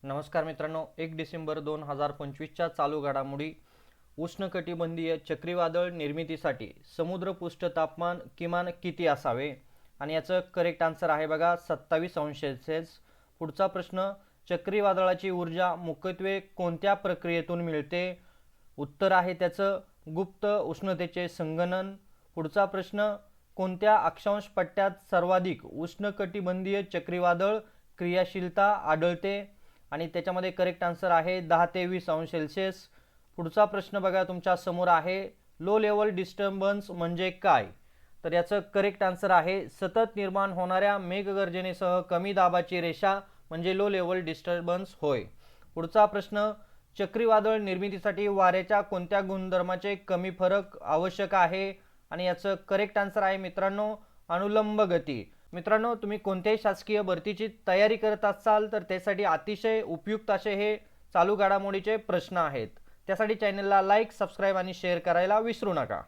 नमस्कार मित्रांनो, 1 डिसेंबर 2025च्या चालू घडामोडी. उष्णकटिबंधीय चक्रीवादळ निर्मितीसाठी समुद्रपृष्ठ तापमान किमान किती असावे? आणि याचं करेक्ट आन्सर आहे बघा 27 अंश सेल्सिअस. पुढचा प्रश्न, चक्रीवादळाची ऊर्जा मुख्यत्वे कोणत्या प्रक्रियेतून मिळते? उत्तर आहे त्याचं गुप्त उष्णतेचे संगणन. पुढचा प्रश्न, कोणत्या अक्षांश पट्ट्यात सर्वाधिक उष्णकटिबंधीय चक्रीवादळ क्रियाशीलता आढळते? आणि त्याच्यामध्ये करेक्ट आन्सर आहे 10 ते 20 अंश सेल्सिअस. पुढचा प्रश्न बघा तुमच्या समोर आहे, लो लेवल डिस्टर्बन्स म्हणजे काय? तर याचं करेक्ट आन्सर आहे सतत निर्माण होणाऱ्या मेघगर्जनेसह कमी दाबाची रेषा म्हणजे लो लेवल डिस्टर्बन्स होय. पुढचा प्रश्न, चक्रीवादळ निर्मितीसाठी वाऱ्याच्या कोणत्या गुणधर्माचे कमी फरक आवश्यक आहे? आणि याचं करेक्ट आन्सर आहे मित्रांनो अनुलंब गती. मित्रांनो, तुम्ही कोणत्याही शासकीय भरतीची तयारी करत असाल तर त्यासाठी अतिशय उपयुक्त असे हे चालू घडामोडीचे प्रश्न आहेत. त्यासाठी चॅनलला लाईक, सबस्क्राईब आणि शेअर करायला विसरू नका.